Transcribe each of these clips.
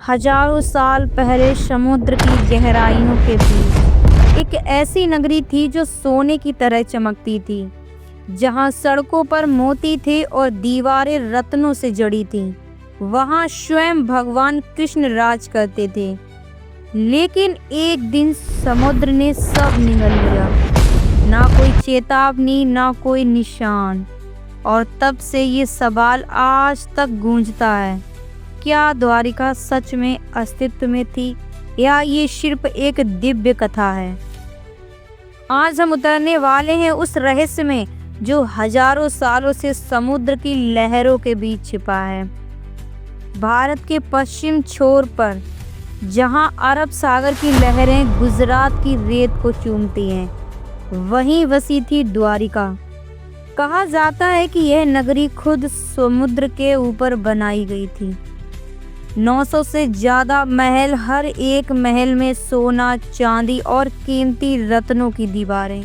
हजारों साल पहले समुद्र की गहराइयों के बीच एक ऐसी नगरी थी जो सोने की तरह चमकती थी, जहां सड़कों पर मोती थे और दीवारें रत्नों से जड़ी थीं। वहां स्वयं भगवान कृष्ण राज करते थे। लेकिन एक दिन समुद्र ने सब निगल लिया, ना कोई चेतावनी, ना कोई निशान। और तब से ये सवाल आज तक गूंजता है, क्या द्वारिका सच में अस्तित्व में थी या ये सिर्फ एक दिव्य कथा है। आज हम उतरने वाले हैं उस रहस्य में जो हजारों सालों से समुद्र की लहरों के बीच छिपा है। भारत के पश्चिम छोर पर, जहां अरब सागर की लहरें गुजरात की रेत को चूमती हैं, वहीं बसी थी द्वारिका। कहा जाता है कि यह नगरी खुद समुद्र के ऊपर बनाई गई थी। 900 से ज्यादा महल, हर एक महल में सोना, चांदी और कीमती रत्नों की दीवारें।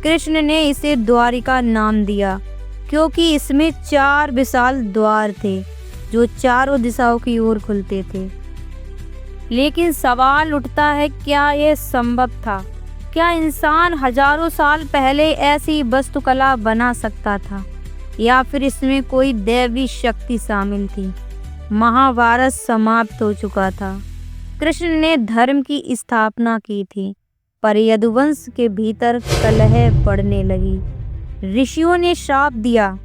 कृष्ण ने इसे द्वारिका नाम दिया क्योंकि इसमें 4 विशाल द्वार थे जो चारों दिशाओं की ओर खुलते थे। लेकिन सवाल उठता है, क्या यह संभव था? क्या इंसान हजारों साल पहले ऐसी वास्तुकला बना सकता था, या फिर इसमें कोई दैवी शक्ति शामिल थी? महाभारत समाप्त हो चुका था। कृष्ण ने धर्म की स्थापना की थी, पर यदुवंश के भीतर कलह बढ़ने लगी। ऋषियों ने श्राप दिया,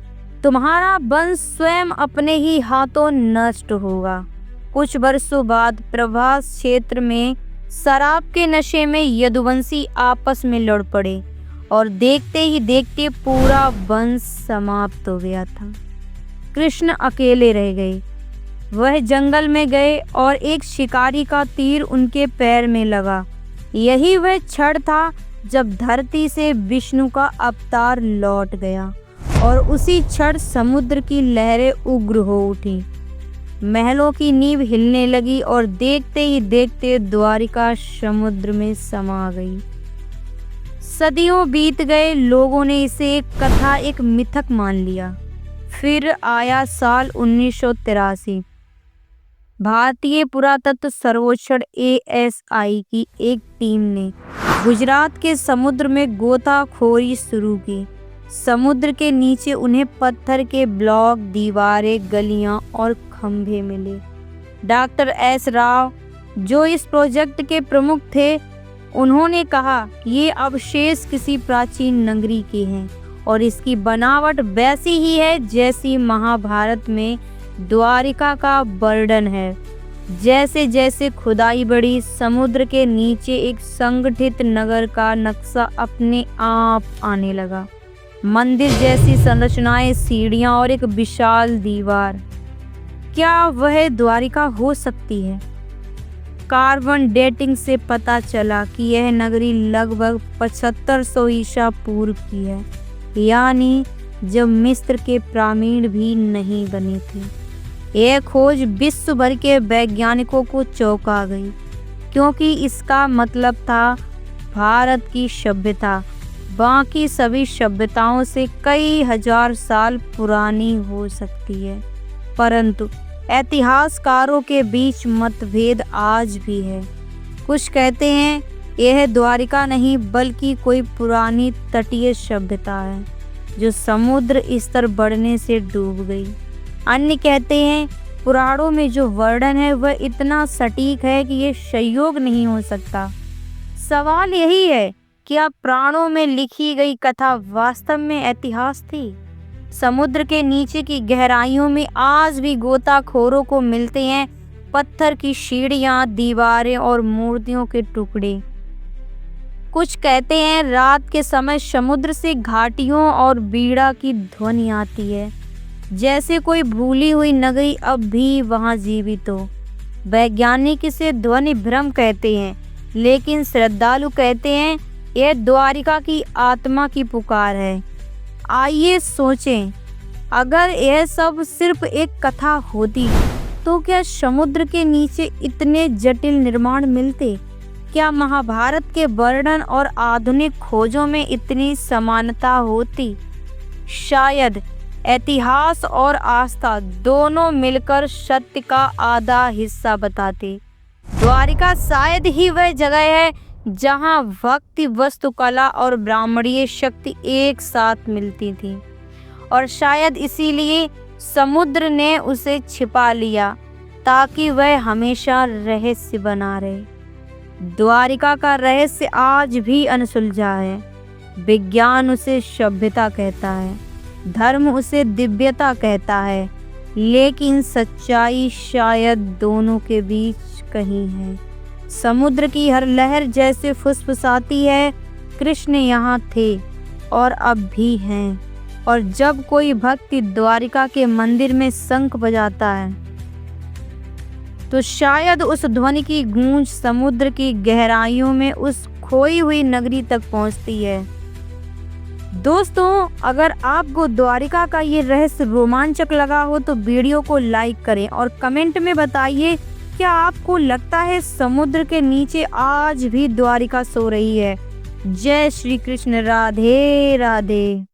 तुम्हारा वंश स्वयं अपने ही हाथों नष्ट होगा। कुछ वर्षों बाद प्रभास क्षेत्र में शराब के नशे में यदुवंशी आपस में लड़ पड़े और देखते ही देखते पूरा वंश समाप्त हो गया था। कृष्ण अकेले रह गए। वह जंगल में गए और एक शिकारी का तीर उनके पैर में लगा। यही वह क्षण था जब धरती से विष्णु का अवतार लौट गया और उसी क्षण समुद्र की लहरें उग्र हो उठी। महलों की नींव हिलने लगी और देखते ही देखते द्वारिका समुद्र में समा गई। सदियों बीत गए, लोगों ने इसे एक कथा, एक मिथक मान लिया। फिर आया साल 1983। भारतीय पुरातत्व सर्वेक्षण ASI की एक टीम ने गुजरात के समुद्र में गोताखोरी शुरू की। समुद्र के नीचे उन्हें पत्थर के ब्लॉक, दीवारें, गलियां और खंभे मिले। डॉक्टर S राव, जो इस प्रोजेक्ट के प्रमुख थे, उन्होंने कहा, ये अवशेष किसी प्राचीन नगरी के हैं और इसकी बनावट वैसी ही है जैसी महाभारत में द्वारिका का वर्णन है। जैसे जैसे खुदाई बढ़ी, समुद्र के नीचे एक संगठित नगर का नक्शा अपने आप आने लगा। मंदिर जैसी संरचनाएं, सीढ़ियां और एक विशाल दीवार। क्या वह द्वारिका हो सकती है? कार्बन डेटिंग से पता चला कि यह नगरी लगभग 7500 ईसा पूर्व की है, यानी जब मिस्र के पिरामिड भी नहीं बने थे। यह खोज विश्व भर के वैज्ञानिकों को चौंका गई, क्योंकि इसका मतलब था भारत की सभ्यता बाकी सभी सभ्यताओं से कई हजार साल पुरानी हो सकती है। परंतु इतिहासकारों के बीच मतभेद आज भी है। कुछ कहते हैं यह द्वारिका नहीं बल्कि कोई पुरानी तटीय सभ्यता है जो समुद्र स्तर बढ़ने से डूब गई। अन्य कहते हैं पुराणों में जो वर्णन है वह इतना सटीक है कि यह संयोग नहीं हो सकता। सवाल यही है, क्या पुराणों में लिखी गई कथा वास्तव में इतिहास थी? समुद्र के नीचे की गहराइयों में आज भी गोताखोरों को मिलते हैं पत्थर की सीढ़ियां, दीवारें और मूर्तियों के टुकड़े। कुछ कहते हैं रात के समय समुद्र से घाटियों और बीड़ा की ध्वनि आती है, जैसे कोई भूली हुई नगरी अब भी वहां जीवित हो। वैज्ञानिक इसे ध्वनि भ्रम कहते हैं, लेकिन श्रद्धालु कहते हैं यह द्वारिका की आत्मा की पुकार है। आइए सोचें, अगर यह सब सिर्फ एक कथा होती तो क्या समुद्र के नीचे इतने जटिल निर्माण मिलते? क्या महाभारत के वर्णन और आधुनिक खोजों में इतनी समानता होती? शायद इतिहास और आस्था दोनों मिलकर सत्य का आधा हिस्सा बताते। द्वारिका शायद ही वह जगह है जहां भक्ति, वास्तुकला और ब्राह्मणीय शक्ति एक साथ मिलती थी, और शायद इसीलिए समुद्र ने उसे छिपा लिया ताकि वह हमेशा रहस्य बना रहे। द्वारिका का रहस्य आज भी अनसुलझा है। विज्ञान उसे सभ्यता कहता है, धर्म उसे दिव्यता कहता है, लेकिन सच्चाई शायद दोनों के बीच कहीं है। समुद्र की हर लहर जैसे फुसफुसाती है, कृष्ण यहाँ थे और अब भी हैं। और जब कोई भक्ति द्वारिका के मंदिर में शंख बजाता है तो शायद उस ध्वनि की गूंज समुद्र की गहराइयों में उस खोई हुई नगरी तक पहुंचती है। दोस्तों, अगर आपको द्वारिका का ये रहस्य रोमांचक लगा हो तो वीडियो को लाइक करें और कमेंट में बताइए, क्या आपको लगता है समुद्र के नीचे आज भी द्वारिका सो रही है? जय श्री कृष्ण। राधे राधे।